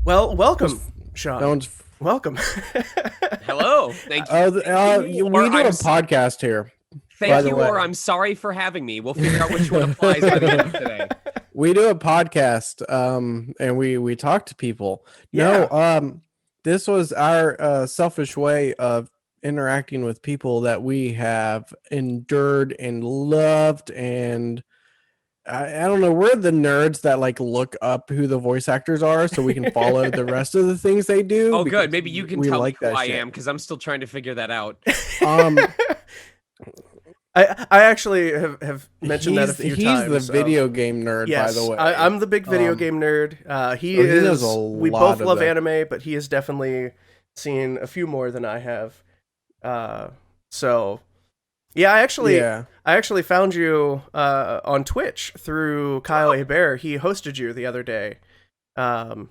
Well, welcome, That Sean. one's. Welcome. Hello. Thank you. Thank you. We Or do a I'm podcast here. By Thank the you, way, or I'm sorry for having me. We'll figure out which one applies by the end of today. we do a podcast, and we talk to people. Yeah. No, this was our selfish way of interacting with people that we have endured and loved, and I don't know. We're the nerds that like look up who the voice actors are so we can follow the rest of the things they do. Oh, because good. Maybe you can we tell like me who that I shit. am because I'm still trying to figure that out. Um, I actually have mentioned that a few times. He's the video game nerd, yes, by the way. I'm the big video game nerd. He knows is. a We lot both of love that. anime, but he has definitely seen a few more than I have. So, yeah, I actually found you on Twitch through Kyle A. Bear. He hosted you the other day. And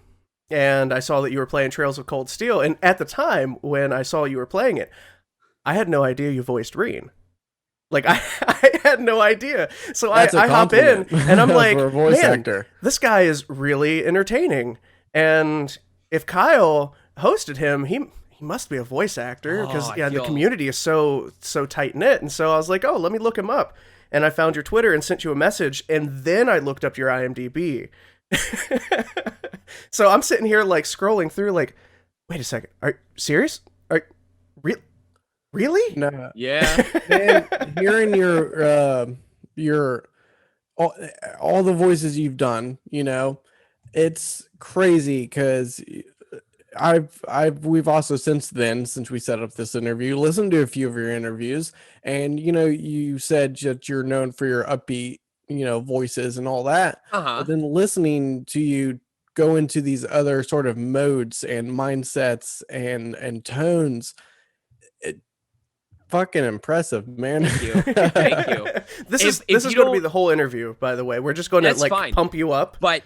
I saw that you were playing Trails of Cold Steel. And at the time when I saw you were playing it, I had no idea you voiced Rean. Like, I had no idea. So I hop in, and I'm like, for a voice man, actor. this guy is really entertaining. And if Kyle hosted him, he must be a voice actor because the community is so tight-knit. And so I was like, oh, let me look him up. And I found your Twitter and sent you a message, and then I looked up your IMDb. So I'm sitting here like scrolling through like, wait a second, are you serious? Are really? No. Yeah. Man, hearing your all the voices you've done, it's crazy because we've also since we set up this interview, listened to a few of your interviews, and you said that you're known for your upbeat, voices and all that. Uh-huh. But then listening to you go into these other sort of modes and mindsets and tones, fucking impressive, man. Thank you. Thank you. This is going to be the whole interview, by the way. We're just going to like fine. pump you up. But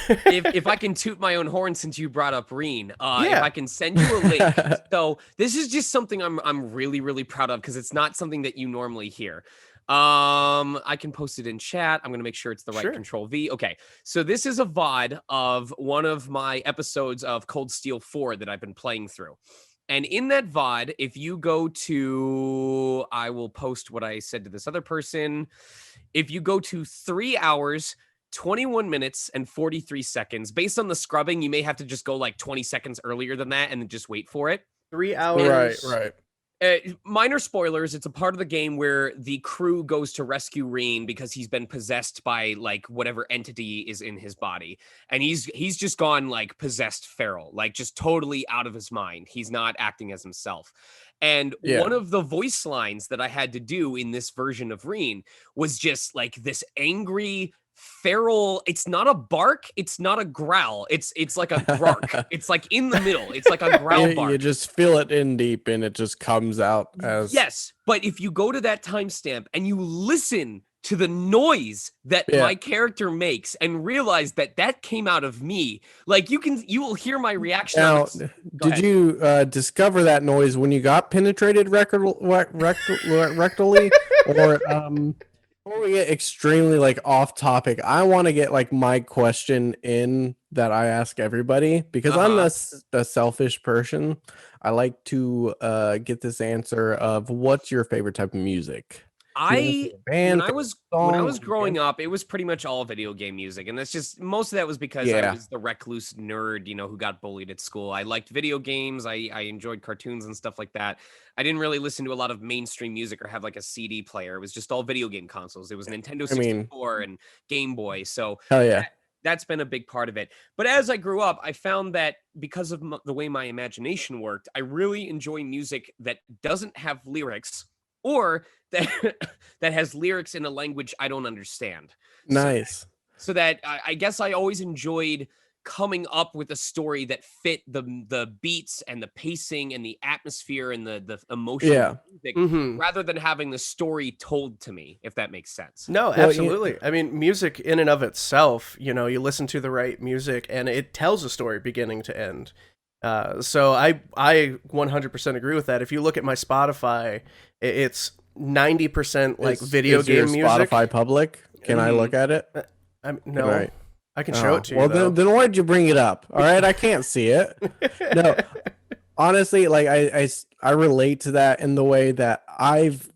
if I can toot my own horn since you brought up Rean, if I can send you a link. So this is just something I'm really, really proud of because it's not something that you normally hear. I can post it in chat. I'm going to make sure it's the right Control V. Okay. So this is a VOD of one of my episodes of Cold Steel 4 that I've been playing through. And in that VOD, if you go to, I will post what I said to this other person. If you go to 3 hours, 21 minutes and 43 seconds, based on the scrubbing, you may have to just go like 20 seconds earlier than that and then just wait for it. 3 hours. Right. Minor spoilers. It's a part of the game where the crew goes to rescue Rean because he's been possessed by like whatever entity is in his body. And he's just gone like possessed feral, like just totally out of his mind. He's not acting as himself. And one of the voice lines that I had to do in this version of Rean was just like this angry feral. It's not a bark, it's not a growl, it's like a grark. It's like in the middle, it's like a growl bark. You just feel it in deep and it just comes out as but if you go to that timestamp and you listen to the noise that my character makes and realize that came out of me, like you will hear my reaction. Now, did you discover that noise when you got penetrated rectally or before we get extremely like off topic, I want to get like my question in that I ask everybody because I'm the selfish person. I like to get this answer of what's your favorite type of music? When I was growing up, it was pretty much all video game music, and that's just most of that was because I was the recluse nerd, who got bullied at school. I liked video games. I enjoyed cartoons and stuff like that. I didn't really listen to a lot of mainstream music or have like a CD player. It was just all video game consoles. It was Nintendo 64 and Game Boy. So hell yeah. That's been a big part of it. But as I grew up, I found that because of the way my imagination worked, I really enjoy music that doesn't have lyrics or that has lyrics in a language I don't understand. Nice. So that I guess I always enjoyed coming up with a story that fit the beats and the pacing and the atmosphere and the emotion of the music, rather than having the story told to me, if that makes sense. No, absolutely. I mean, music in and of itself, you listen to the right music and it tells a story beginning to end. So I 100% agree with that. If you look at my Spotify, it's 90% like video game music. Spotify public? Can I look at it? No. Right. I can show it to you. Well, though. then why'd you bring it up? All right, I can't see it. No, honestly, like I relate to that in the way that I've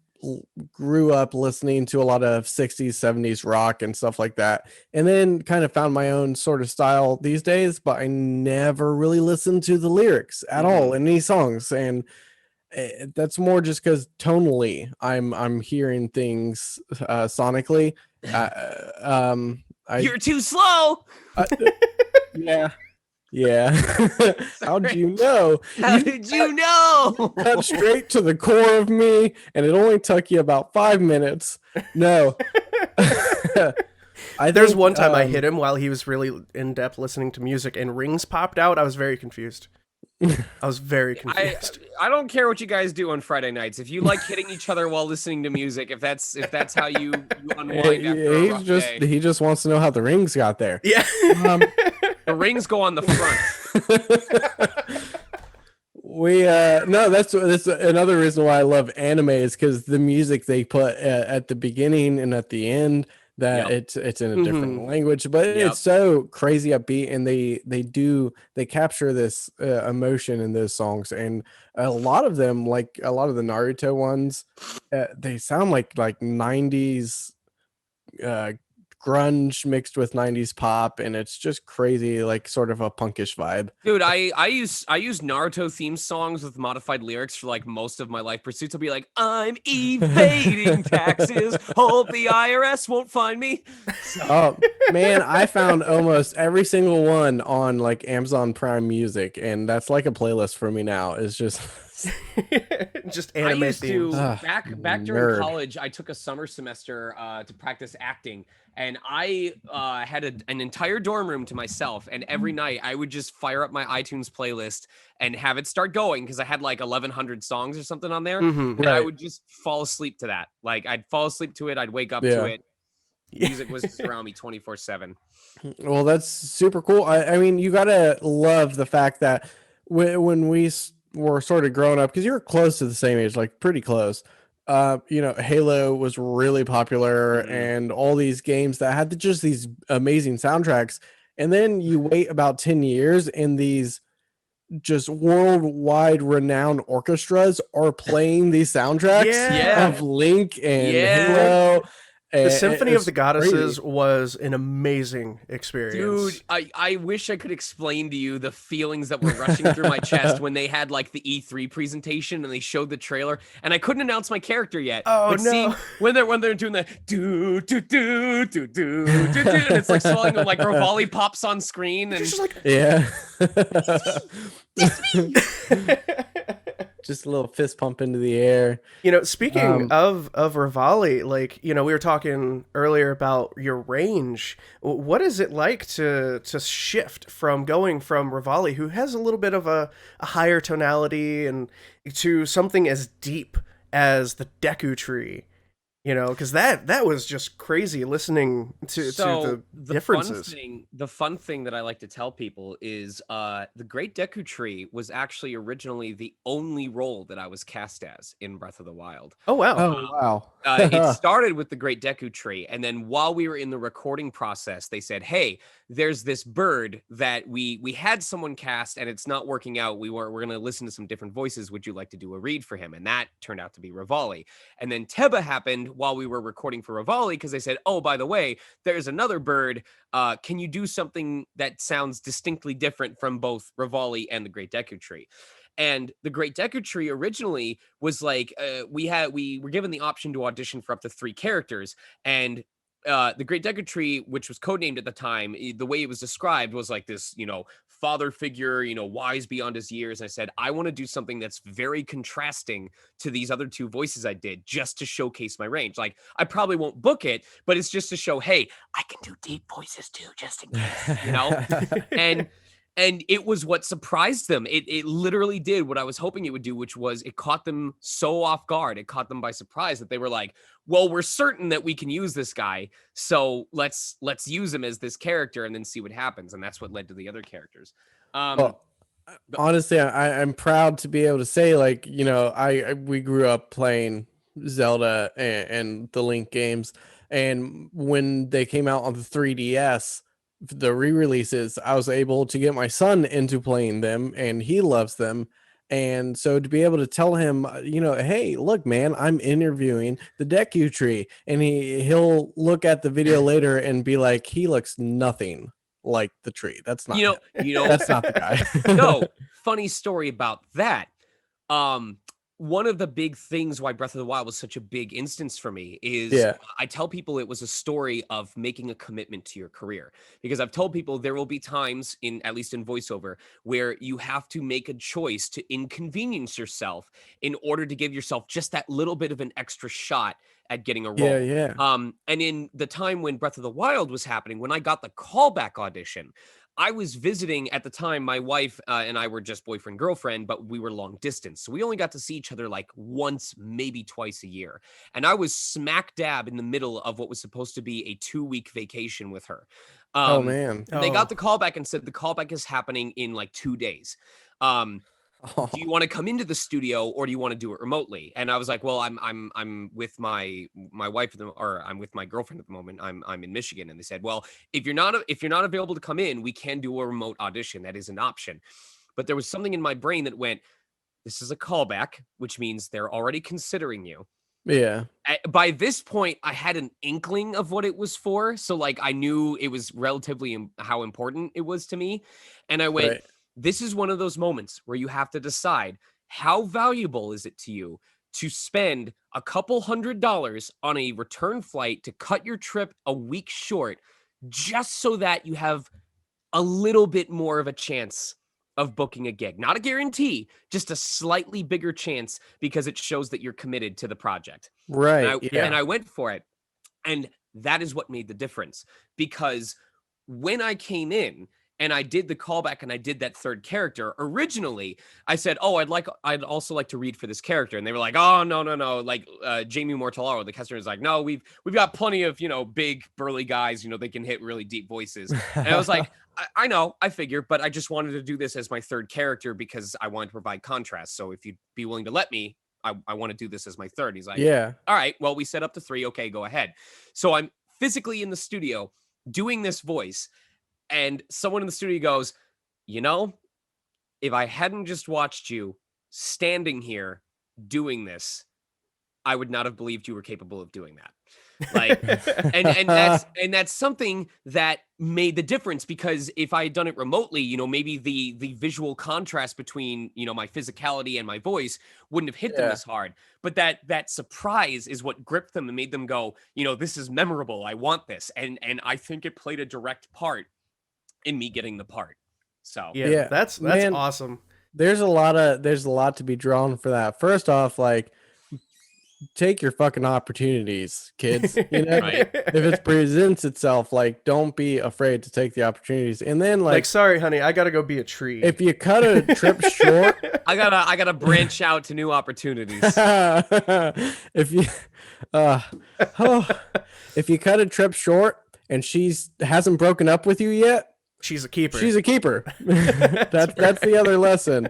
grew up listening to a lot of 60s 70s rock and stuff like that, and then kind of found my own sort of style these days, but I never really listened to the lyrics at all in these songs, and that's more just because tonally I'm hearing things sonically. You're too slow. Yeah. How'd you know? How did you know? Cut straight to the core of me, and it only took you about 5 minutes. No. There's one time I hit him while he was really in depth listening to music, and rings popped out. I was very confused. I was very confused. I don't care what you guys do on Friday nights. If you like hitting each other while listening to music, if that's how you unwind after a rough day. He just wants to know how the rings got there. Yeah. The rings go on the front. That's another reason why I love anime is because the music they put at the beginning and at the end, that it's in a different language, but it's so crazy upbeat, and they capture this emotion in those songs, and a lot of them, like a lot of the Naruto ones, they sound like 90s grunge mixed with 90s pop, and it's just crazy, like sort of a punkish vibe. Dude, I use Naruto theme songs with modified lyrics for like most of my life pursuits. I'll be like, I'm evading taxes, hope the IRS won't find me. Oh man, I found almost every single one on like Amazon Prime Music, and that's like a playlist for me now. It's just just anime themes. Back during college, I took a summer semester to practice acting, and I had an entire dorm room to myself, and every night I would just fire up my iTunes playlist and have it start going, because I had like 1,100 songs or something on there, and I would just fall asleep to that. Like I'd fall asleep to it, I'd wake up to it. Music was just around me 24/7. Well, that's super cool. I mean, you gotta love the fact that when we were sort of growing up, because you're close to the same age, like pretty close. Halo was really popular, and all these games that had just these amazing soundtracks. And then you wait about 10 years, and these just worldwide renowned orchestras are playing these soundtracks of Link and Halo. The Symphony of the Goddesses was an amazing experience. Dude, I wish I could explain to you the feelings that were rushing through my chest when they had like the E3 presentation and they showed the trailer, and I couldn't announce my character yet. Oh, no. When they're doing the do do do do do do, and it's like swelling, when like Revali pops on screen, and just like, just a little fist pump into the air. Speaking of Revali, like, we were talking earlier about your range. What is it like to shift from going from Revali, who has a little bit of a higher tonality, and to something as deep as the Deku Tree? Because that was just crazy listening to the differences. The fun thing that I like to tell people is the Great Deku Tree was actually originally the only role that I was cast as in Breath of the Wild. Oh, wow. Wow. It started with the Great Deku Tree, and then while we were in the recording process, they said, hey, there's this bird that we had someone cast, and it's not working out. We're going to listen to some different voices. Would you like to do a read for him? And that turned out to be Revali. And then Teba happened while we were recording for Revali, because they said, oh, by the way, there's another bird. Can you do something that sounds distinctly different from both Revali and the Great Deku Tree? And the Great Deku Tree originally was like, we were given the option to audition for up to 3 characters, and the Great Deku Tree, which was codenamed at the time, the way it was described was like this, father figure, wise beyond his years. And I said, I want to do something that's very contrasting to these other 2 voices I did, just to showcase my range. Like, I probably won't book it, but it's just to show, hey, I can do deep voices too, just in case, And it was what surprised them. It literally did what I was hoping it would do, which was it caught them so off guard. It caught them by surprise that they were like, well, we're certain that we can use this guy, so let's use him as this character and then see what happens. And that's what led to the other characters. Honestly, I'm proud to be able to say, like, we grew up playing Zelda and the Link games, and when they came out on the 3DS, the re-releases, I was able to get my son into playing them, and he loves them. And so to be able to tell him, hey, look, man, I'm interviewing the Deku Tree, and he'll look at the video later and be like, he looks nothing like the tree. That's not him. That's not the guy. No, funny story about that. One of the big things why Breath of the Wild was such a big instance for me is I tell people it was a story of making a commitment to your career, because I've told people there will be times at least in voiceover, where you have to make a choice to inconvenience yourself in order to give yourself just that little bit of an extra shot at getting a role. Yeah. And in the time when Breath of the Wild was happening, when I got the callback audition, I was visiting at the time. My wife and I were just boyfriend, girlfriend, but we were long distance. So we only got to see each other like once, maybe twice a year. And I was smack dab in the middle of what was supposed to be a 2-week vacation with her. Oh, man. They got the callback and said the callback is happening in like 2 days. Do you want to come into the studio or do you want to do it remotely? And I was like, well, I'm with my wife or I'm with my girlfriend at the moment. I'm in Michigan. And they said, well, if you're not available to come in, we can do a remote audition. That is an option. But there was something in my brain that went, this is a callback, which means they're already considering you. Yeah. By this point, I had an inkling of what it was for. So like I knew it was relatively how important it was to me. And I went, This is one of those moments where you have to decide, how valuable is it to you to spend a couple $100 on a return flight to cut your trip a week short, just so that you have a little bit more of a chance of booking a gig. Not a guarantee, just a slightly bigger chance, because it shows that you're committed to the project. Right. And I went for it. And that is what made the difference, because when I came in and I did the callback and I did that third character, originally I said, oh, I'd also like to read for this character. And they were like, oh, no. Like Jamie Mortellaro, the caster, is like, no, we've got plenty of, big burly guys, they can hit really deep voices. And I was like, I know, I figure, but I just wanted to do this as my third character because I wanted to provide contrast. So if you'd be willing to let me, I want to do this as my third. He's like, yeah. All right, well, we set up to 3. Okay, go ahead. So I'm physically in the studio doing this voice. And someone in the studio goes, if I hadn't just watched you standing here doing this, I would not have believed you were capable of doing that. Like, and that's something that made the difference, because if I had done it remotely, maybe the visual contrast between, my physicality and my voice wouldn't have hit them as hard. But that surprise is what gripped them and made them go, this is memorable. I want this. And I think it played a direct part in me getting the part. So yeah, that's awesome. There's a lot to be drawn for that. First off, like, take your fucking opportunities, kids. Right. If it presents itself, like, don't be afraid to take the opportunities. And then like sorry, honey, I gotta go be a tree. If you cut a trip short, I gotta branch out to new opportunities. If you cut a trip short and hasn't broken up with you yet, she's a keeper. That's the other lesson.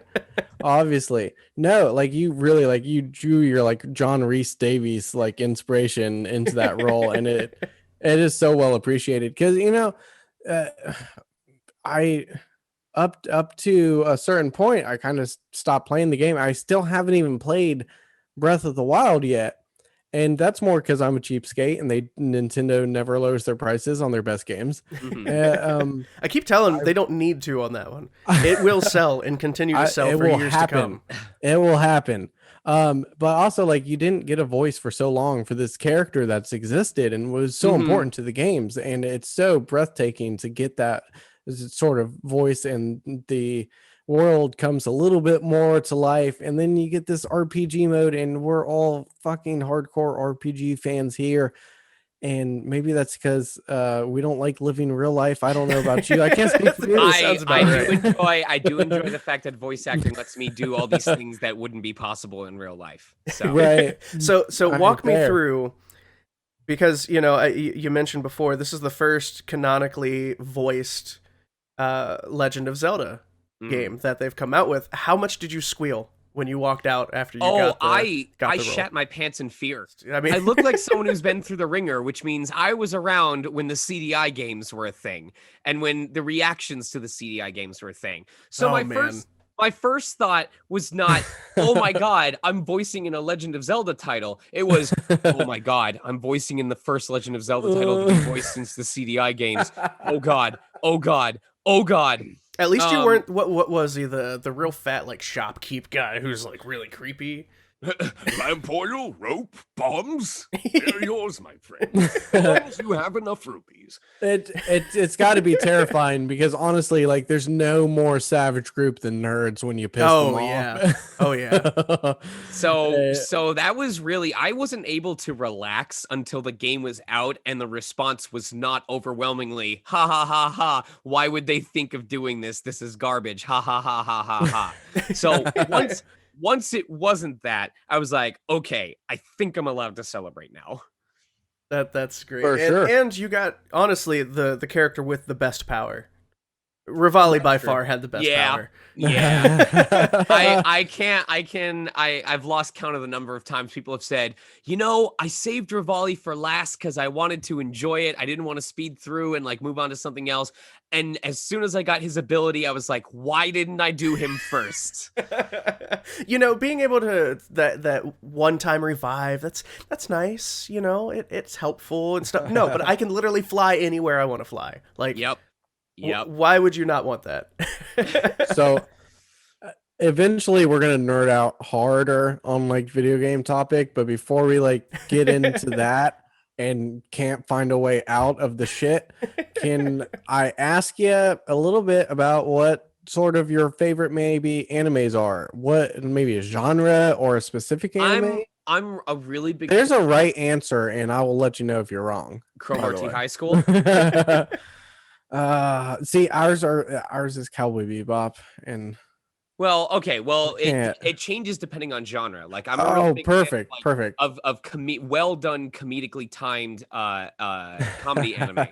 Obviously. No, like, you really, like, you drew your, like, John Rhys Davies, like, inspiration into that role. And it is so well appreciated, because, I up to a certain point, I kind of stopped playing the game. I still haven't even played Breath of the Wild yet. And that's more because I'm a cheapskate, and Nintendo never lowers their prices on their best games. Mm-hmm. I keep telling them they don't need to on that one. It will sell and continue to sell for years to come. It will happen. But also, like, you didn't get a voice for so long for this character that's existed and was so important to the games. And it's so breathtaking to get that sort of voice, and the world comes a little bit more to life, and then you get this RPG mode, and we're all fucking hardcore RPG fans here. And maybe that's because we don't like living real life. I don't know about you. I can't speak for you. I do enjoy the fact that voice acting lets me do all these things that wouldn't be possible in real life. So right. So walk me through, because you mentioned before, this is the first canonically voiced Legend of Zelda game that they've come out with. How much did you squeal when you walked out after you got the I role? shat my pants in fear. I mean, I look like someone who's been through the ringer, which means I was around when the CDI games were a thing and when the reactions to the CDI games were a thing. So my first thought was not, oh my God, I'm voicing in a Legend of Zelda title. It was, oh my God, I'm voicing in the first Legend of Zelda title to be voiced since the CDI games. Oh God, oh God, oh God. At least you weren't. What was he? The real fat like shopkeep guy who's like really creepy. Lamp oil, rope, bombs. They're yours, my friend. As long as you have enough rupees. It's got to be terrifying because honestly, like, there's no more savage group than nerds when you piss them off. Oh yeah. So that was really, I wasn't able to relax until the game was out and the response was not overwhelmingly ha ha ha ha. Why would they think of doing this? This is garbage. Ha ha ha ha ha ha. So once it wasn't that, I was like, okay, I think I'm allowed to celebrate now. That's great. For sure. And you got, honestly, the character with the best power. Revali by far had the best power. Yeah. I've lost count of the number of times people have said, I saved Revali for last because I wanted to enjoy it. I didn't want to speed through and like move on to something else. And as soon as I got his ability, I was like, why didn't I do him first? Being able to that one-time revive, that's nice, it's helpful and stuff. No, but I can literally fly anywhere I want to fly. Like, Yep. Why would you not want that? So eventually we're gonna nerd out harder on like video game topic, but before we like get into that and can't find a way out of the shit, can I ask you a little bit about what sort of your favorite maybe animes are? What maybe a genre or a specific anime? I'm a really big. There's a right answer, and I will let you know if you're wrong. Cromartie High School. See, ours is Cowboy Bebop, and it changes depending on genre. Like I'm a real big perfect of well done comedically timed comedy anime.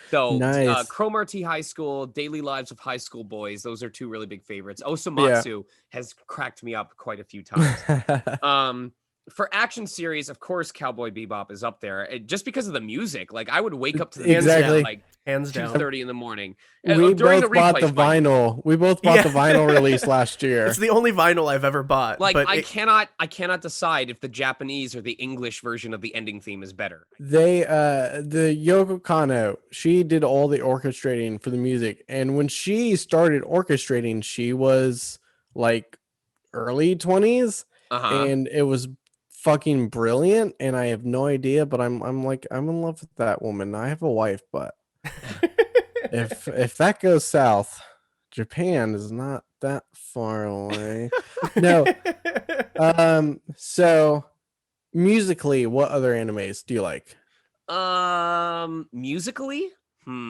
So nice. Cromartie High School, Daily Lives of High School Boys, those are two really big favorites. Osamatsu has cracked me up quite a few times. For action series, of course, Cowboy Bebop is up there, just because of the music. Like I would wake up to the music at like hands down 2:30 in the morning. We both bought the vinyl. We both bought the vinyl release last year. It's the only vinyl I've ever bought. Like I cannot decide if the Japanese or the English version of the ending theme is better. The Yoko Kanno, she did all the orchestrating for the music, and when she started orchestrating, she was like early 20s, and it was fucking brilliant, and I have no idea, but I'm in love with that woman. I have a wife, but if that goes south, Japan is not that far away. No. So musically, what other animes do you like? Musically?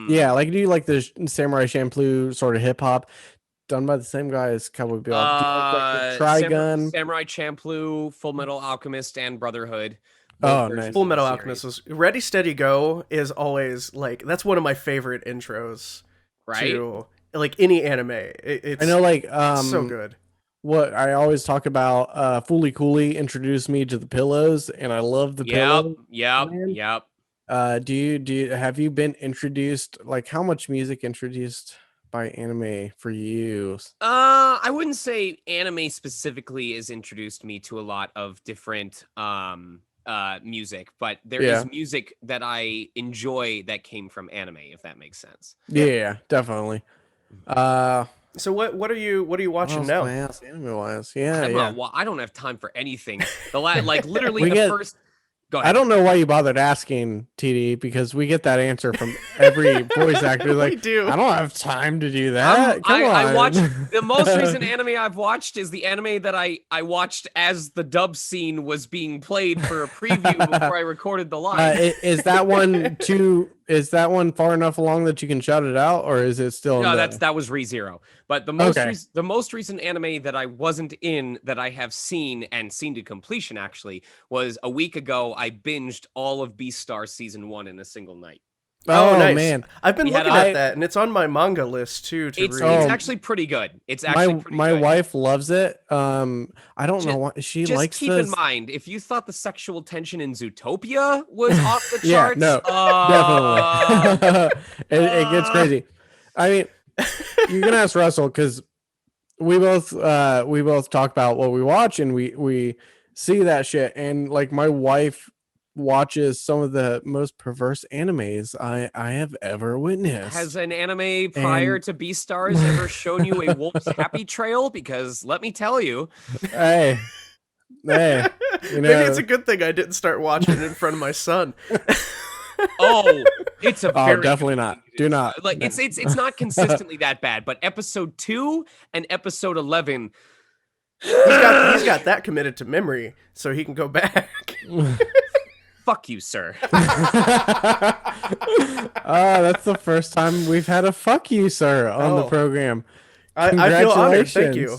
Yeah, like do you like the Samurai Champloo sort of hip hop? Done by the same guy as Cowboy Bebop. Trigun, Samurai Champloo, Full Metal Alchemist, and Brotherhood. Nice. Full Metal Alchemist was Ready Steady Go is always like that's one of my favorite intros, right? To like any anime. It's I know, like so good. What I always talk about, Fooly Cooly introduced me to the pillows, and I love the pillows. Yep. Do you have you been introduced? Like, how much music introduced by anime for you? I wouldn't say anime specifically has introduced me to a lot of different music, but there is music that I enjoy that came from anime, if that makes sense. Yeah, definitely. So what are you watching now? Anime wise, I don't have time for anything. The first. Go ahead. I don't know why you bothered asking, TD, because we get that answer from every voice actor. Like, we do. I don't have time to do that. Come on. I watched the most recent anime I've watched is the anime that I watched as the dub scene was being played for a preview before I recorded the live. Is that one is that one far enough along that you can shout it out, or is it still? No, that was ReZero. But the most recent anime that I wasn't in that I have seen and seen to completion actually was a week ago. I binged all of Beastar season 1 in a single night. Oh, nice. Man, I've been looking at that, and it's on my manga list too. It's read. actually pretty good. It's actually pretty my good. wife loves it. I don't know why she likes. Just keep in mind, if you thought the sexual tension in Zootopia was off the charts, definitely, it gets crazy. I mean, you can ask Russell because we both talk about what we watch, and we see that shit, and like my wife watches some of the most perverse animes I have ever witnessed. Has an anime prior to Beastars ever shown you a wolf's happy trail? Because let me tell you, hey, maybe it's a good thing I didn't start watching it in front of my son. It's a very definitely not. Do not. Like it's not consistently that bad, but episode 2 and episode 11. He's got that committed to memory, so he can go back. Fuck you, sir. That's the first time we've had a "fuck you, sir" on the program. I feel honored. Thank you.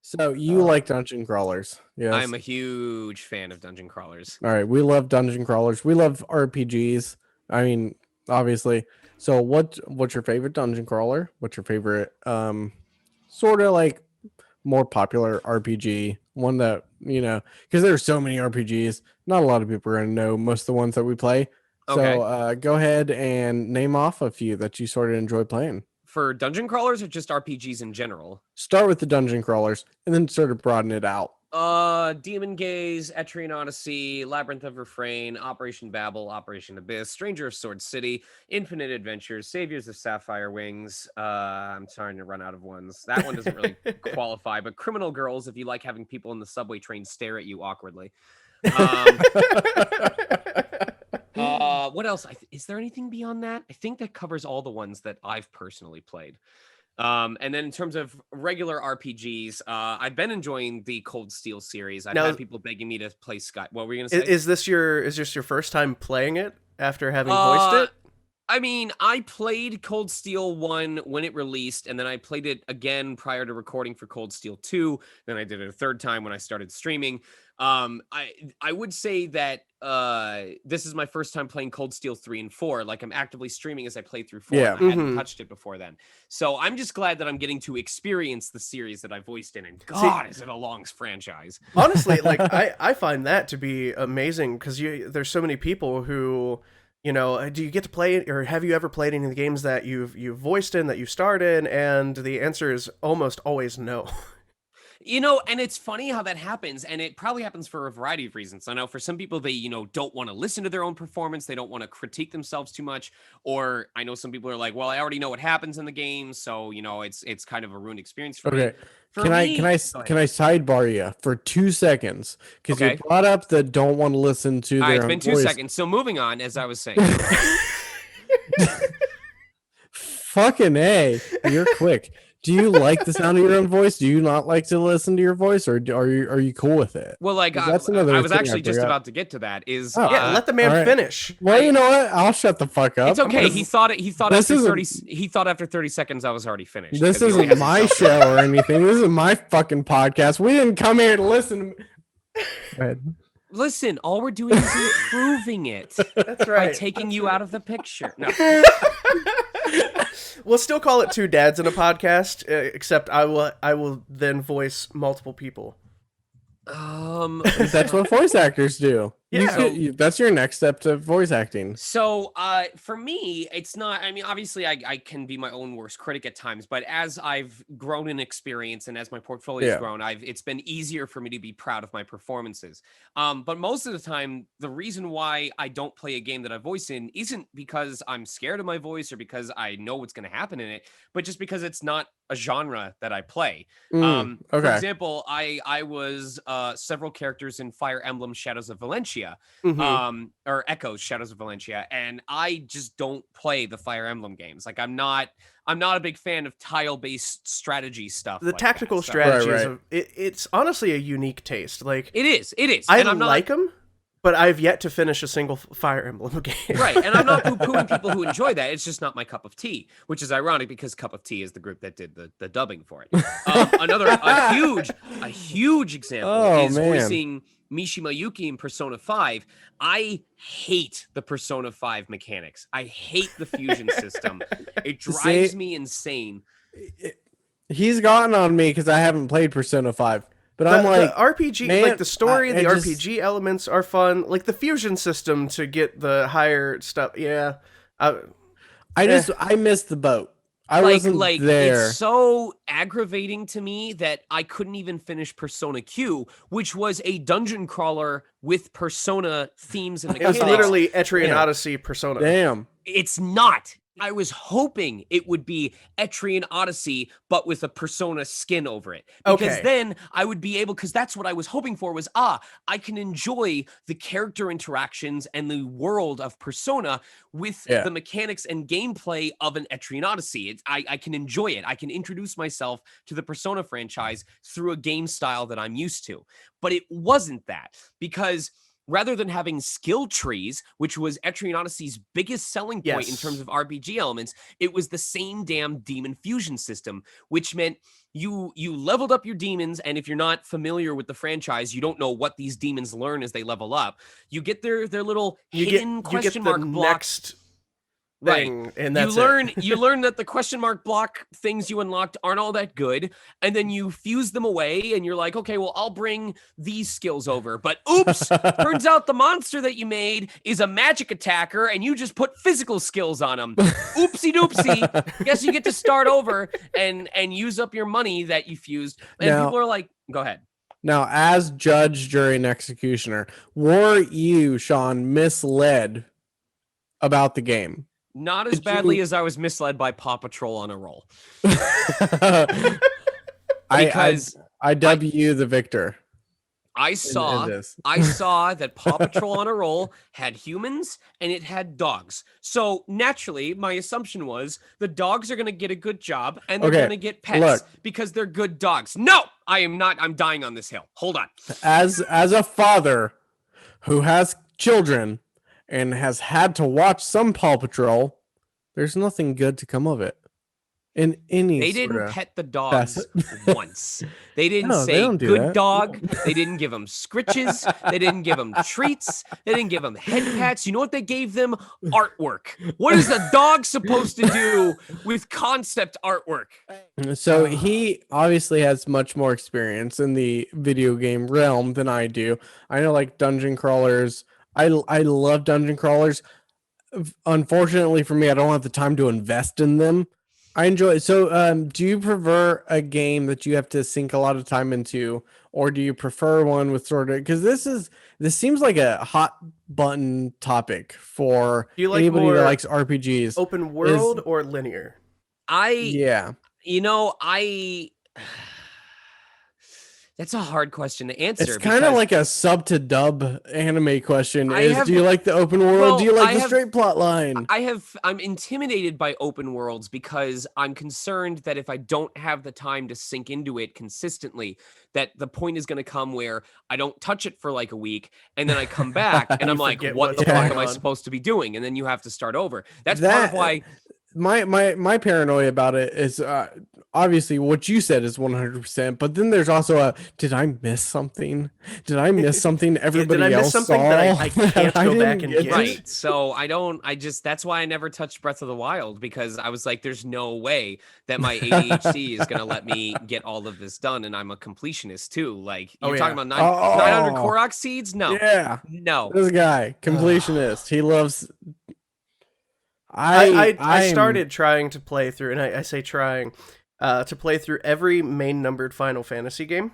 So you like dungeon crawlers? Yes. I'm a huge fan of dungeon crawlers. All right, we love dungeon crawlers. We love RPGs. I mean, obviously. So what's your favorite dungeon crawler? What's your favorite sort of like more popular RPG? One that, because there's so many RPGs, not a lot of people are going to know most of the ones that we play. Okay. So go ahead and name off a few that you sort of enjoy playing. For dungeon crawlers or just RPGs in general? Start with the dungeon crawlers and then sort of broaden it out. Demon Gaze, Etrian Odyssey, Labyrinth of Refrain, Operation Babel, Operation Abyss, Stranger of Sword City, Infinite Adventures, Saviors of Sapphire Wings. I'm starting to run out of ones. That one doesn't really qualify, but Criminal Girls, if you like having people in the subway train stare at you awkwardly. What else? Is there anything beyond that? I think that covers all the ones that I've personally played. And then in terms of regular RPGs, I've been enjoying the Cold Steel series. I've had people begging me to play Sky. What were you gonna say? Is this your first time playing it after having voiced it? I mean, I played Cold Steel 1 when it released, and then I played it again prior to recording for Cold Steel 2. Then I did it a third time when I started streaming. I would say that this is my first time playing Cold Steel 3 and 4. Like, I'm actively streaming as I play through 4. Yeah. And I hadn't touched it before then. So I'm just glad that I'm getting to experience the series that I voiced in. And God, is it a long franchise. Honestly, like I find that to be amazing because there's so many people who, do you get to play or have you ever played any of the games that you've voiced in, that you starred in? And the answer is almost always no. And it's funny how that happens, and it probably happens for a variety of reasons. I know for some people, they, don't want to listen to their own performance. They don't want to critique themselves too much. Or I know some people are like, well, I already know what happens in the game. So, it's kind of a ruined experience for me. Can I sidebar you for 2 seconds? Because you brought up the don't want to listen to their it's been 2 seconds. So moving on, as I was saying. Fucking A, you're quick. Do you like the sound of your own voice? Do you not like to listen to your voice, or are you cool with it? Well, like that's another. I was actually just about to get to that. Let the man finish. Well, you know what? I'll shut the fuck up. It's okay. He thought after 30. He thought after 30 seconds I was already finished. This isn't my show or anything. This is my fucking podcast. We didn't come here to listen. Go ahead. Listen, all we're doing is improving it. That's right. By taking you out of the picture. No. We'll still call it Two Dads in a Podcast, except I will then voice multiple people. That's what voice actors do. Yeah, that's your next step to voice acting. So, for me, it's not. I mean, obviously, I can be my own worst critic at times, but as I've grown in experience and as my portfolio has grown, it's been easier for me to be proud of my performances. But most of the time, the reason why I don't play a game that I voice in isn't because I'm scared of my voice or because I know what's going to happen in it, but just because it's not a genre that I play. For example, I was several characters in Fire Emblem Shadows of Valentia. Or Echoes Shadows of Valentia, and I just don't play the Fire Emblem games. Like I'm not a big fan of tile-based strategy stuff. The tactical strategies it's honestly a unique taste. Like it is. I like them, but I've yet to finish a single Fire Emblem game. Right, and I'm not poo-pooing people who enjoy that. It's just not my cup of tea, which is ironic because Cup of Tea is the group that did the dubbing for it. A huge example is voicing Mishima Yuki in Persona 5, I hate the Persona 5 mechanics. I hate the fusion system. It drives me insane. He's gotten on me because I haven't played Persona 5. But I'm like, the RPG, man, like the story, the just, RPG elements are fun. Like the fusion system to get the higher stuff. Yeah. I missed the boat. I wasn't there. It's so aggravating to me that I couldn't even finish Persona Q, which was a dungeon crawler with Persona themes and mechanics. It was literally Etrian Odyssey Persona. Damn. It's not. I was hoping it would be Etrian Odyssey, but with a Persona skin over it. Because then I would be able, because that's what I was hoping for was, I can enjoy the character interactions and the world of Persona with the mechanics and gameplay of an Etrian Odyssey. I can enjoy it. I can introduce myself to the Persona franchise through a game style that I'm used to. But it wasn't that, because rather than having skill trees, which was Etrian Odyssey's biggest selling point in terms of RPG elements, it was the same damn demon fusion system, which meant you leveled up your demons, and if you're not familiar with the franchise, you don't know what these demons learn as they level up. You get their little hidden question mark blocks. Thing, and that's you learn that the question mark block things you unlocked aren't all that good, and then you fuse them away, and you're like, okay, well, I'll bring these skills over. But oops, turns out the monster that you made is a magic attacker, and you just put physical skills on him. Oopsie doopsie. Guess you get to start over and use up your money that you fused. And people are like, go ahead. Now, as judge, jury, and executioner, were you, Sean, misled about the game? Not as badly as I was misled by Paw Patrol on a roll. Because I dub you the victor. I saw that Paw Patrol on a roll had humans and it had dogs. So naturally, my assumption was the dogs are going to get a good job and they're going to get pets because they're good dogs. No, I am not. I'm dying on this hill. Hold on. As a father who has children and has had to watch some Paw Patrol, there's nothing good to come of it. They didn't pet the dogs once. They didn't say good dog. They didn't give them scritches. They didn't give them treats. They didn't give them head pats. You know what they gave them? Artwork. What is a dog supposed to do with concept artwork? So he obviously has much more experience in the video game realm than I do. I know, like, dungeon crawlers. I love dungeon crawlers. Unfortunately for me, I don't have the time to invest in them. I enjoy it. So, do you prefer a game that you have to sink a lot of time into, or do you prefer one with sort of, because this seems like a hot button topic for anybody that likes RPGs. Open world or linear? That's a hard question to answer. It's kind of like a sub to dub anime question. Do you like the open world? Well, do you like the straight plot line? I'm intimidated by open worlds because I'm concerned that if I don't have the time to sink into it consistently, that the point is going to come where I don't touch it for like a week and then I come back and I'm like, what the fuck am I supposed to be doing? And then you have to start over. That's part of why. My paranoia about it is obviously what you said is 100%, but then there's also did I miss something? Did I miss something everybody else saw? That I can't go back and get? Right. So that's why I never touched Breath of the Wild, because I was like, there's no way that my ADHD is going to let me get all of this done. And I'm a completionist too. Like you're talking about 900 Korok seeds? No. Yeah. No. This guy, completionist. He loves... I started trying to play through, and I say trying, to play through every main numbered Final Fantasy game.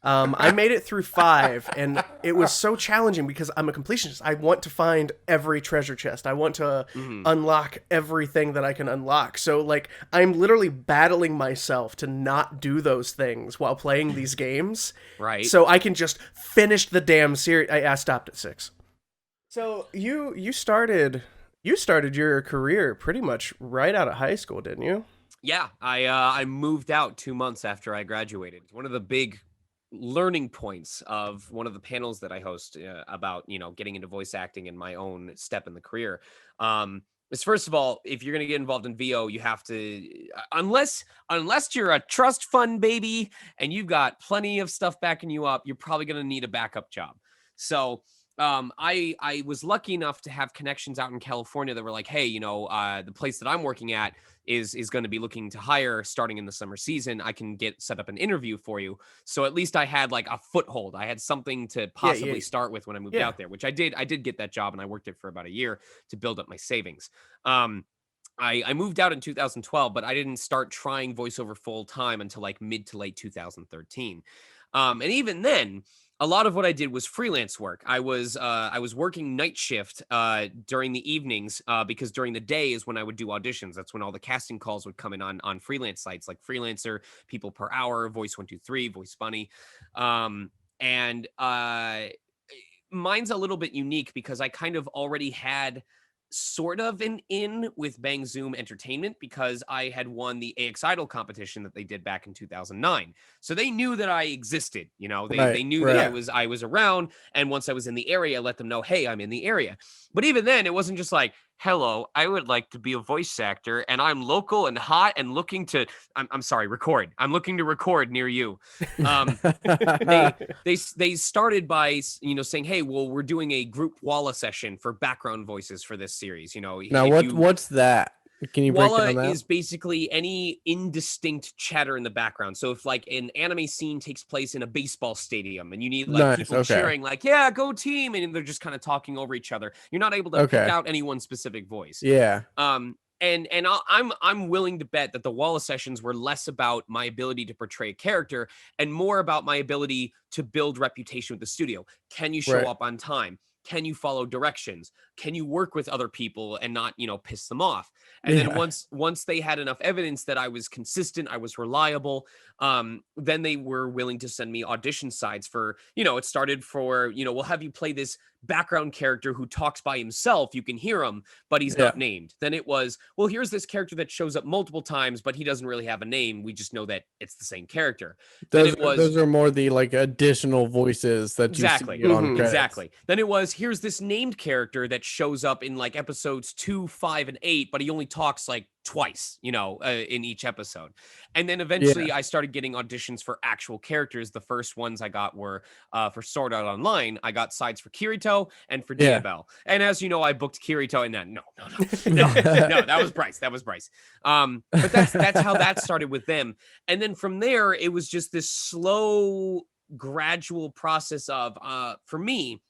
I made it through 5, and it was so challenging because I'm a completionist. I want to find every treasure chest. I want to unlock everything that I can unlock. So, like, I'm literally battling myself to not do those things while playing these games. Right. So I can just finish the damn series. I stopped at 6. So you started your career pretty much right out of high school, didn't you? Yeah, I moved out 2 months after I graduated. One of the big learning points of one of the panels that I host about, getting into voice acting and my own step in the career. is, first of all, if you're going to get involved in VO, you have to, unless you're a trust fund baby and you've got plenty of stuff backing you up, you're probably going to need a backup job. So I was lucky enough to have connections out in California that were like, hey, the place that I'm working at is going to be looking to hire starting in the summer season. I can set up an interview for you. So at least I had like a foothold. I had something to possibly start with when I moved out there, which I did. I did get that job, and I worked it for about a year to build up my savings. I moved out in 2012, but I didn't start trying voiceover full time until like mid to late 2013. And even then, a lot of what I did was freelance work. I was working night shift during the evenings because during the day is when I would do auditions. That's when all the casting calls would come in on freelance sites like Freelancer, People Per Hour, Voice 123, Voice Bunny. And mine's a little bit unique because I kind of already had sort of an in with Bang Zoom Entertainment because I had won the AX Idol competition that they did back in 2009. So they knew that I existed, they knew that I was around. And once I was in the area, I let them know, hey, I'm in the area. But even then it wasn't just like, hello, I would like to be a voice actor and I'm local and hot and looking to, I'm sorry, record. I'm looking to record near you. They started by, saying, hey, well, we're doing a group Walla session for background voices for this series. Now what's that? Can you break down that? Walla is basically any indistinct chatter in the background. So if like an anime scene takes place in a baseball stadium and you need like people cheering like, yeah, go team. And they're just kind of talking over each other. You're not able to pick out any one specific voice. Yeah. And I'm willing to bet that the Walla sessions were less about my ability to portray a character and more about my ability to build reputation with the studio. Can you show up on time? Can you follow directions? Can you work with other people and not, piss them off? And then once they had enough evidence that I was consistent, I was reliable, then they were willing to send me audition sides for, it started for, we'll have you play this background character who talks by himself. You can hear him, but he's not named. Then it was, well, here's this character that shows up multiple times, but he doesn't really have a name. We just know that it's the same character. Those are more the like additional voices that you see on credits. Exactly. Then it was, here's this named character that shows up in like episodes 2, 5, and 8, but he only talks like twice, in each episode. And then eventually I started getting auditions for actual characters. The first ones I got were for Sword Art Online. I got sides for Kirito and for Diabell. And as you know, I booked Kirito and then no, that was Bryce. But that's how that started with them. And then from there, it was just this slow, gradual process of, for me,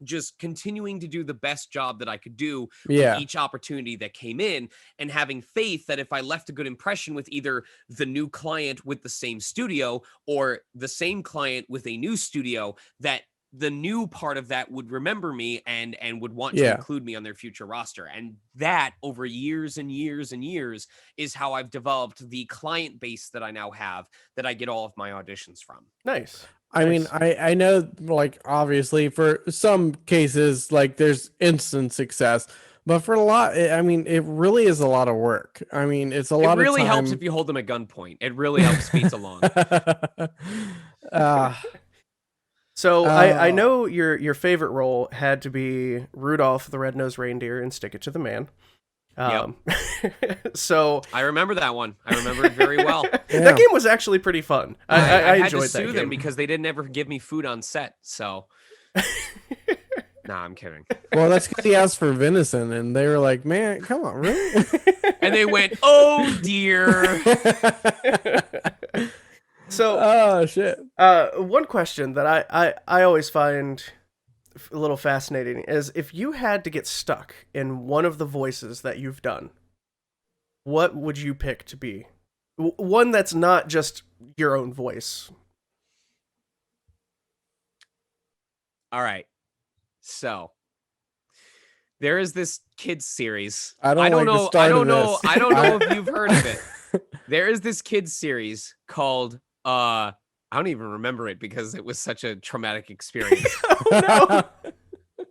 just continuing to do the best job that I could do with each opportunity that came in and having faith that if I left a good impression with either the new client with the same studio or the same client with a new studio, that the new part of that would remember me and would want to include me on their future roster. And that over years and years and years is how I've developed the client base that I now have that I get all of my auditions from. Nice. I mean, I know, like, obviously for some cases, like there's instant success, but for a lot, I mean, it really is a lot of work. I mean, it's a lot of time. It really helps if you hold them at gunpoint. It really helps speeds along. So I know your favorite role had to be Rudolph the Red-Nosed Reindeer in Stick It to the Man. So I remember that one. I remember it very well. That game was actually pretty fun. I enjoyed that game. I had to sue them because they didn't ever give me food on set. So, nah, I'm kidding. Well, that's because he asked for venison, and they were like, "Man, come on, really?" And they went, "Oh dear." So, oh shit. One question that I always find a little fascinating is if you had to get stuck in one of the voices that you've done, what would you pick to be? One that's not just your own voice. All right. So there is this kids series. I don't know if you've heard of it. There is this kids series called I don't even remember it because it was such a traumatic experience. Oh, no.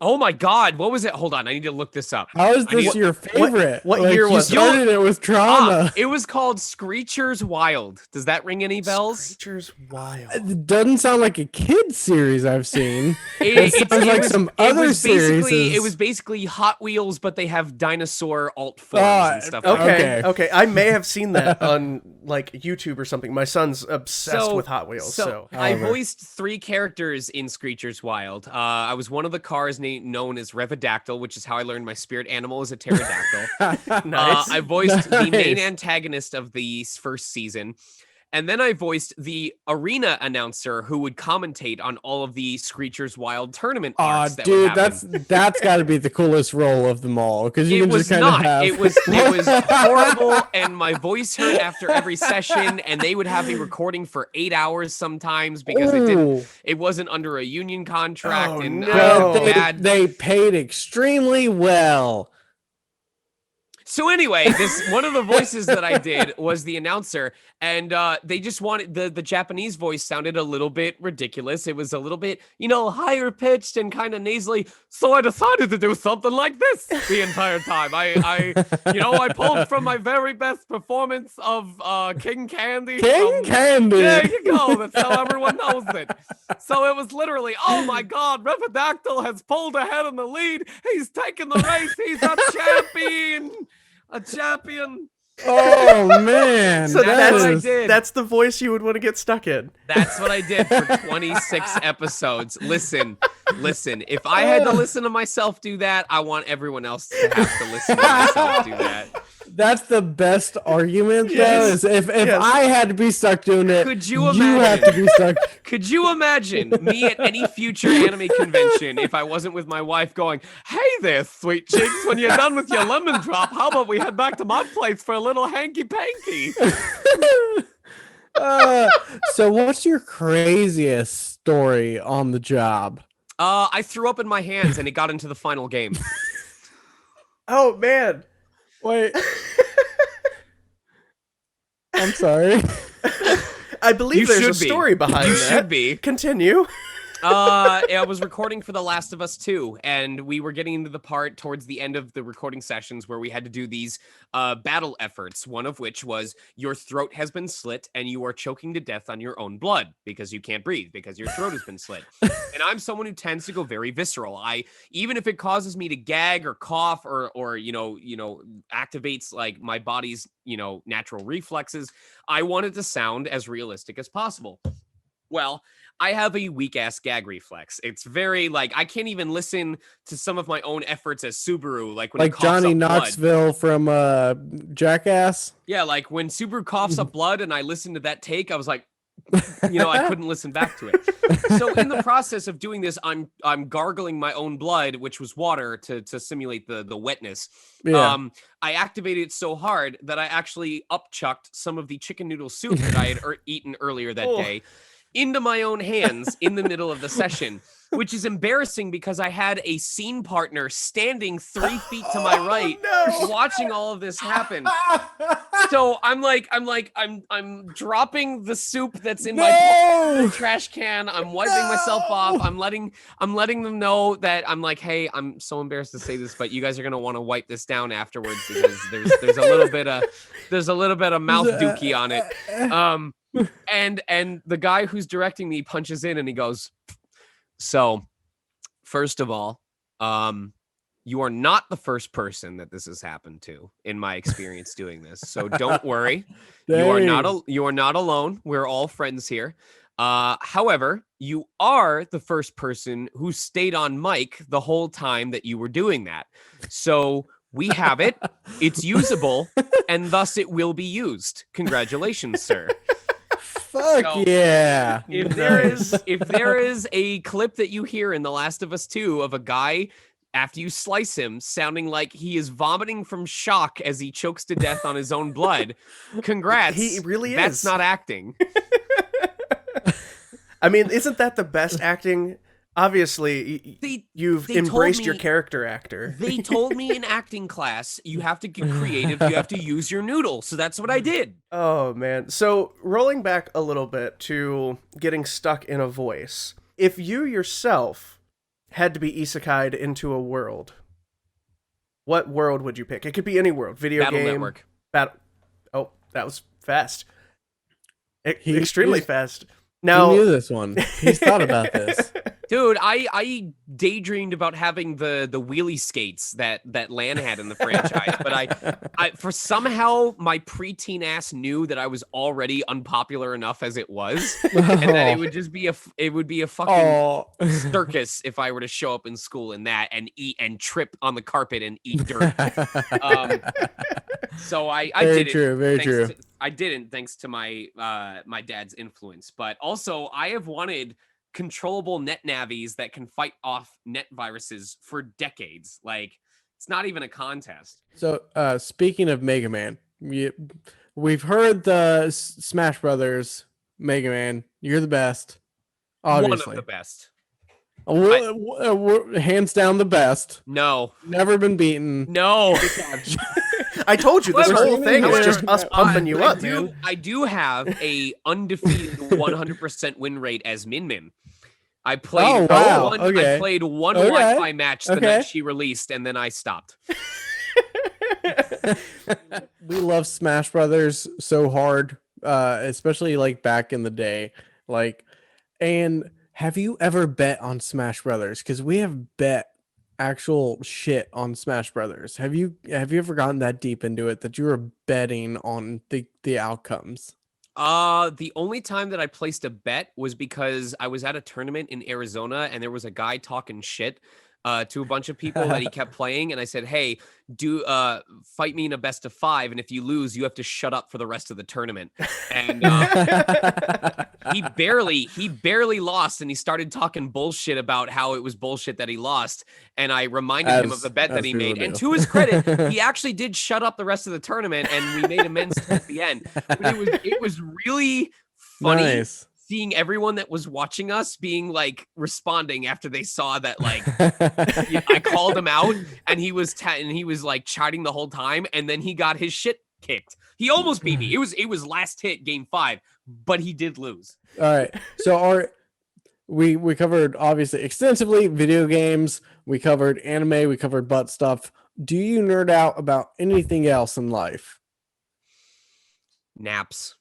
Oh my God, what was it? Hold on, I need to look this up. How is this your favorite? What year was it? You started it with trauma. It was called Screechers Wild. Does that ring any bells? Screechers Wild. It doesn't sound like a kid series I've seen. It sounds like some other series. It was basically Hot Wheels, but they have dinosaur alt forms and stuff. Okay. I may have seen that on like YouTube or something. My son's obsessed with Hot Wheels. So I voiced 3 characters in Screechers Wild. I was one of the cars known as Revadactyl, which is how I learned my spirit animal is a pterodactyl. Nice. I voiced the main antagonist of the first season. And then I voiced the arena announcer who would commentate on all of the Screechers Wild tournament arcs that would happen. that's got to be the coolest role of them all, because you can just kind of have. It was horrible, and my voice hurt after every session, and they would have me recording for 8 hours sometimes because it wasn't under a union contract, they paid extremely well. So anyway, one of the voices that I did was the announcer, and they just wanted the Japanese voice sounded a little bit ridiculous. It was a little bit, higher pitched and kind of nasally. So I decided to do something like this the entire time. I pulled from my very best performance of King Candy. Candy. There you go. That's how everyone knows it. So it was literally, oh my God, Revadactyl has pulled ahead in the lead. He's taken the race. He's a champion. A champion. Oh man. So that's what I did. That's the voice you would want to get stuck in. That's what I did for 26 episodes. Listen. If I had to listen to myself do that, I want everyone else to have to listen to myself do that. That's the best argument, though. Is if I had to be stuck doing it, could you imagine? You have to be stuck. Could you imagine me at any future anime convention if I wasn't with my wife going, "Hey there, sweet cheeks, when you're done with your lemon drop, how about we head back to my place for a little hanky-panky?" So what's your craziest story on the job? I threw up in my hands and it got into the final game. Oh, man. Wait. I'm sorry. I believe there's a story behind that. You should be. Continue. I was recording for The Last of Us 2, and we were getting into the part towards the end of the recording sessions where we had to do these battle efforts, one of which was your throat has been slit and you are choking to death on your own blood because you can't breathe because your throat has been slit. And I'm someone who tends to go very visceral. Even if it causes me to gag or cough or activates like my body's, natural reflexes, I want it to sound as realistic as possible. Well, I have a weak-ass gag reflex. It's very, I can't even listen to some of my own efforts as Subaru, when he coughs Johnny up Knoxville blood. from Jackass? Yeah, when Subaru coughs up blood and I listened to that take, I was like, I couldn't listen back to it. So in the process of doing this, I'm gargling my own blood, which was water, to simulate the wetness. Yeah. I activated it so hard that I actually upchucked some of the chicken noodle soup that I had eaten earlier that day into my own hands in the middle of the session, which is embarrassing because I had a scene partner standing 3 feet to my right, watching all of this happen. So I'm dropping the soup that's in my trash can. I'm wiping myself off. I'm letting them know that I'm like, hey, I'm so embarrassed to say this, but you guys are gonna want to wipe this down afterwards because there's a little bit of mouth dookie on it. And the guy who's directing me punches in and he goes, "So, first of all, you are not the first person that this has happened to in my experience doing this. So don't worry. You are not alone. We're all friends here. However, you are the first person who stayed on mic the whole time that you were doing that. So we have it. It's usable, and thus it will be used. Congratulations, sir." Fuck yeah. If there is a clip that you hear in The Last of Us 2 of a guy after you slice him sounding like he is vomiting from shock as he chokes to death on his own blood, congrats. He really is. That's not acting. I mean, isn't that the best acting? Obviously, you've embraced your character actor. They told me in acting class, you have to get creative, you have to use your noodle. So that's what I did. Oh, man. So rolling back a little bit to getting stuck in a voice. If you yourself had to be isekai'd into a world, what world would you pick? It could be any world. Video Battle game. Network. Oh, that was fast. Extremely fast. Now, he knew this one. He's thought about this. Dude, I daydreamed about having the wheelie skates that Lan had in the franchise, but I for somehow my preteen ass knew that I was already unpopular enough as it was, and that it would just be a fucking circus if I were to show up in school in that and eat and trip on the carpet and eat dirt. So I very did true, it. Very true. I didn't, thanks to my my dad's influence, but also I have wanted controllable net navies that can fight off net viruses for decades. Like, it's not even a contest. So speaking of Mega Man, we've heard the Smash Brothers Mega Man. You're the best, obviously. One of the best. Hands down the best. No, never been beaten. No. I told you this whole thing is just us pumping you up, man. I do have a undefeated 100% win rate as Min Min. I played I played one Wi-Fi match the night she released, and then I stopped. We love Smash Brothers so hard, especially like back in the day. Like, and have you ever bet on Smash Brothers? Because we have bet actual shit on Smash Brothers. Have you ever gotten that deep into it that you were betting on the outcomes? The only time that I placed a bet was because I was at a tournament in Arizona and there was a guy talking shit to a bunch of people that he kept playing, and I said, "Hey, fight me in a best of 5, and if you lose, you have to shut up for the rest of the tournament." And he barely lost, and he started talking bullshit about how it was bullshit that he lost, and I reminded him of the bet that he made. And to his credit, he actually did shut up the rest of the tournament, and we made amends at the end. But it was really funny. Nice. Seeing everyone that was watching us being like responding after they saw that, like, I called him out and he was like chiding the whole time, and then he got his shit kicked. He almost beat me. It was last hit game 5, but he did lose. All right. So we covered obviously extensively video games, we covered anime, we covered butt stuff. Do you nerd out about anything else in life? Naps.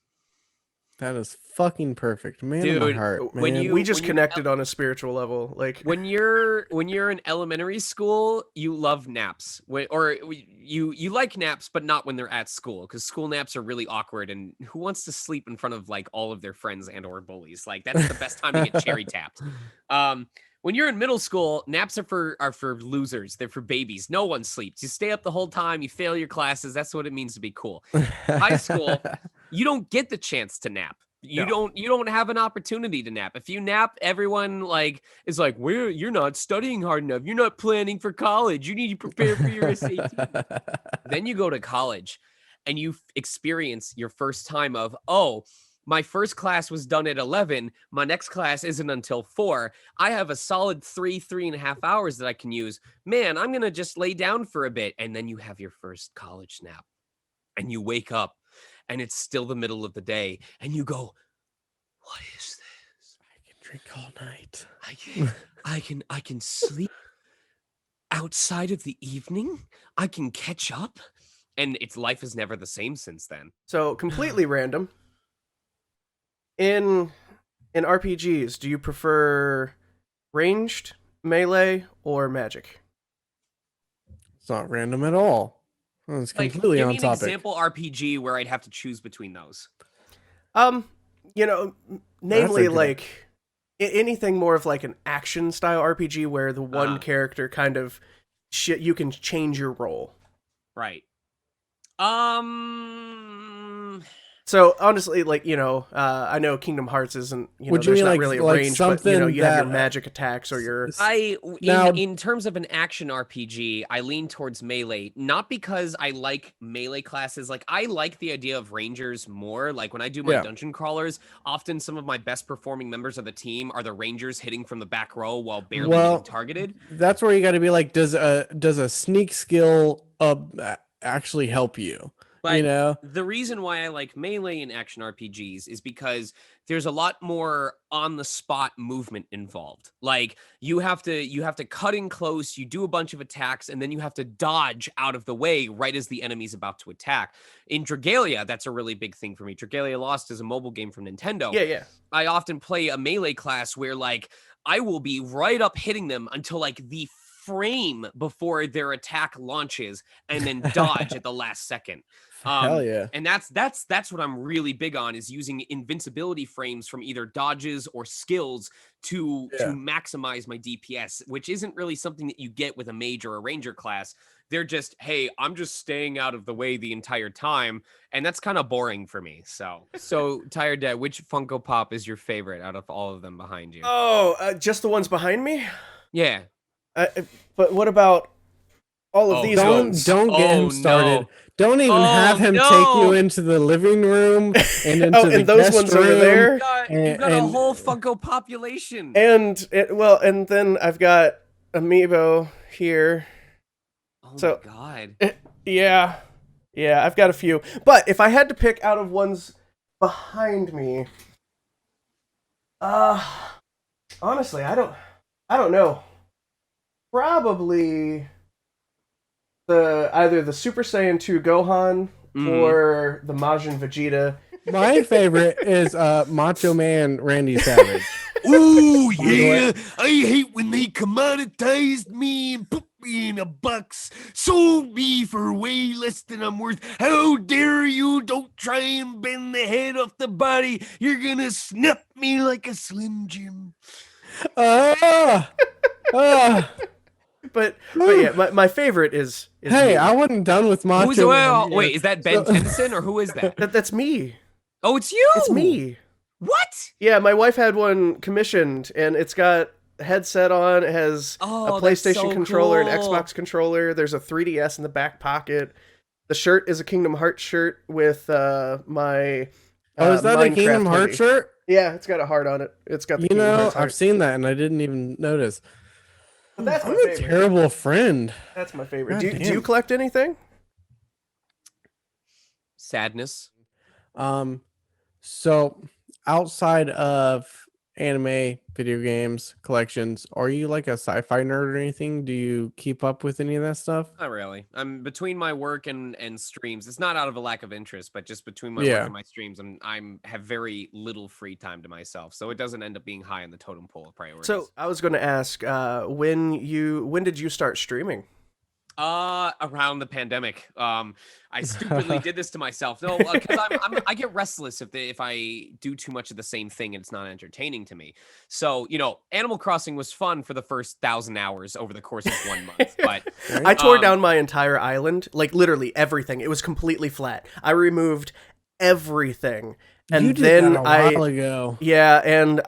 That is fucking perfect, man. Dude, my heart, man. We just connected on a spiritual level. Like when you're in elementary school, you love naps. You like naps, but not when they're at school, because school naps are really awkward. And who wants to sleep in front of like all of their friends and or bullies? Like, that's the best time to get cherry tapped. When you're in middle school, naps are for losers. They're for babies. No one sleeps. You stay up the whole time. You fail your classes. That's what it means to be cool. High school, you don't get the chance to nap. You don't have an opportunity to nap. If you nap, everyone like is like, you're not studying hard enough. You're not planning for college. You need to prepare for your SAT. Then you go to college and you experience your first time of, my first class was done at 11. My next class isn't until 4. I have a solid 3.5 hours that I can use. Man, I'm going to just lay down for a bit. And then you have your first college nap and you wake up and it's still the middle of the day and you go, what is this? I can drink all night. I can sleep outside of the evening. I can catch up. And life is never the same since then. So completely random. In RPGs, do you prefer ranged, melee, or magic? It's not random at all. It's completely on topic. Give me an example RPG where I'd have to choose between those. Namely like anything more of like an action style RPG where the one character kind of you can change your role. Right. So honestly, like, I know Kingdom Hearts isn't, there's not really a range, but you have your magic attacks or your... In terms of an action RPG, I lean towards melee, not because I like melee classes. Like, I like the idea of rangers more. Like, when I do my dungeon crawlers, often some of my best performing members of the team are the rangers hitting from the back row while barely getting targeted. That's where you got to be like, does a sneak skill actually help you? But the reason why I like melee in action RPGs is because there's a lot more on the spot movement involved. Like you have to cut in close, you do a bunch of attacks, and then you have to dodge out of the way right as the enemy's about to attack. In Dragalia, that's a really big thing for me. Dragalia Lost is a mobile game from Nintendo. Yeah. I often play a melee class where like I will be right up hitting them until like the frame before their attack launches and then dodge at the last second. Hell yeah. And that's what I'm really big on, is using invincibility frames from either dodges or skills to maximize my DPS, which isn't really something that you get with a mage or a ranger class. They're just, hey, I'm just staying out of the way the entire time, and that's kind of boring for me. So Tired Dad, which Funko Pop is your favorite out of all of them behind you? Oh, just the ones behind me? Yeah. But what about all of these ones? Don't get him started. No. Don't even have him take you into the living room and into the those guest ones room. over there. You've got a whole Funko population. And then I've got Amiibo here. Oh my God. Yeah, I've got a few. But if I had to pick out of ones behind me, honestly, I don't know. Probably either the Super Saiyan 2 Gohan or the Majin Vegeta. My favorite is Macho Man Randy Savage. Ooh, yeah. I hate when they commoditized me and put me in a box. Sold me for way less than I'm worth. How dare you? Don't try and bend the head off the body. You're gonna snap me like a Slim Jim. But yeah, my favorite is hey, me. I wasn't done with Macho Man. Wait, is that Ben Tennyson or who is that? That's me. Oh, it's you. It's me. What? Yeah, my wife had one commissioned, and it's got a headset on. It has a PlayStation controller, an Xbox controller. There's a 3DS in the back pocket. The shirt is a Kingdom Hearts shirt with my. Is that Minecraft a Kingdom Hearts shirt? Yeah, it's got a heart on it. It's got the Kingdom Hearts heart. I've seen that and I didn't even notice. That's I'm a terrible friend. That's my favorite. Do you collect anything? Sadness. So outside of anime, video games, collections, are you like a sci-fi nerd or anything? Do you keep up with any of that stuff? Not really. I'm between my work and streams. It's not out of a lack of interest, but just between my work and my streams, I'm have very little free time to myself. So it doesn't end up being high on the totem pole of priorities. So I was going to ask, when did you start streaming? Around the pandemic. I stupidly did this to myself. No, because I get restless if I do too much of the same thing and it's not entertaining to me. So, Animal Crossing was fun for the first 1,000 hours over the course of 1 month. But I tore down my entire island, like literally everything. It was completely flat. I removed everything, and you did then that a while ago. Yeah, and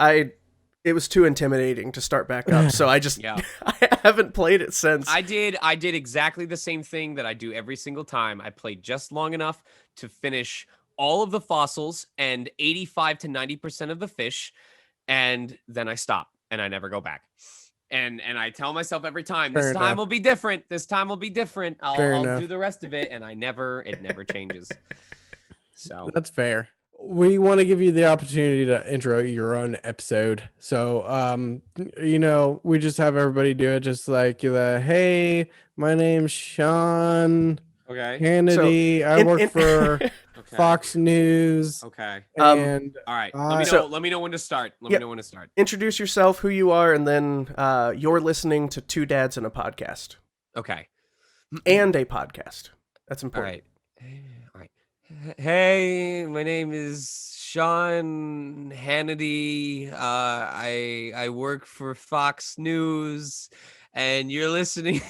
it was too intimidating to start back up, so I just I haven't played it since. I did exactly the same thing that I do every single time. I played just long enough to finish all of the fossils and 85 to 90% of the fish, and then I stop and I never go back. And I tell myself every time, this time will be different. This time will be different. I'll do the rest of it, and it never changes. So that's fair. We want to give you the opportunity to intro your own episode. So, we just have everybody do it just like hey, my name's Sean Hannity. I work for Fox News. Okay. And all right. Let me know when to start. Let me know when to start. Introduce yourself, who you are, and then you're listening to Two Dads and a Podcast. Okay. And a podcast. That's important. All right. Hey, my name is Sean Hannity. I work for Fox News, and you're listening.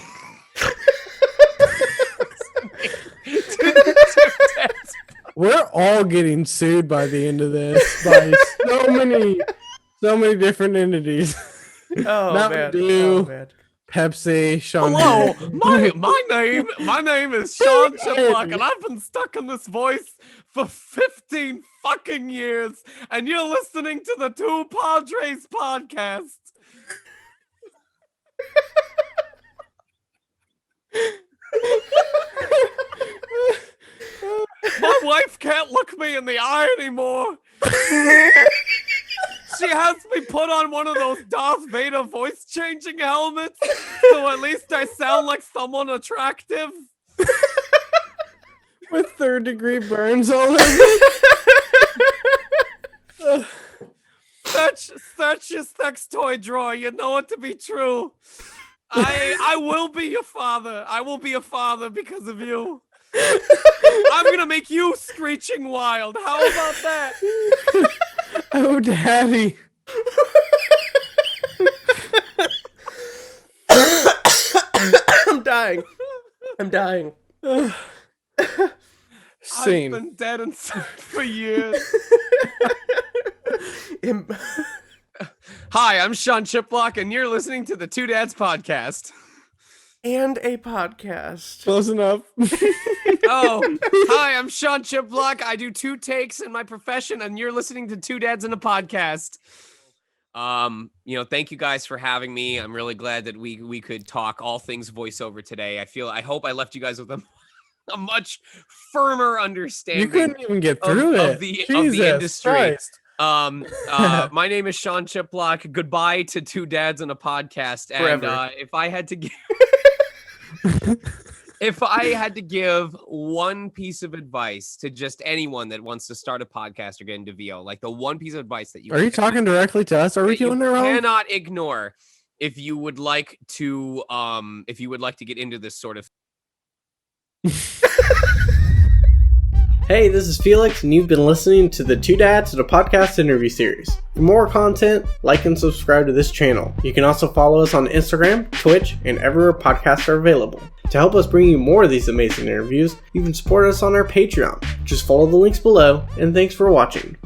We're all getting sued by the end of this by so many different entities. Oh, Mountain Dew, Pepsi, Sean. Hello, my name is Sean Chiplock, and I've been stuck in this voice for 15 fucking years, and you're listening to the Two Padres podcast. My wife can't look me in the eye anymore. She has me put on one of those Darth Vader voice-changing helmets, so at least I sound like someone attractive. With third-degree burns all over. Search your sex toy drawer. You know it to be true. I will be your father. I will be a father because of you. I'm gonna make you screeching wild. How about that? Oh, Daddy. I'm dying. Scene. I've been dead inside for years. Hi, I'm Sean Chiplock, and you're listening to the Two Dads Podcast. And a podcast. Close enough. Oh, hi, I'm Sean Chiplock. I do 2 takes in my profession, and you're listening to Two Dads in a Podcast. Thank you guys for having me. I'm really glad that we could talk all things voiceover today. I hope I left you guys with a much firmer understanding. You couldn't even get through of the industry. Christ. My name is Sean Chiplock. Goodbye to Two Dads in a Podcast. And if I had to give if I had to give one piece of advice to just anyone that wants to start a podcast or get into VO, like the one piece of advice that Are you talking directly to us? Are we doing it wrong? Cannot ignore if you would like to get into this sort of Hey, this is Felix, and you've been listening to the Two Dads in a Podcast interview series. For more content, like and subscribe to this channel. You can also follow us on Instagram, Twitch, and everywhere podcasts are available. To help us bring you more of these amazing interviews, you can support us on our Patreon. Just follow the links below, and thanks for watching.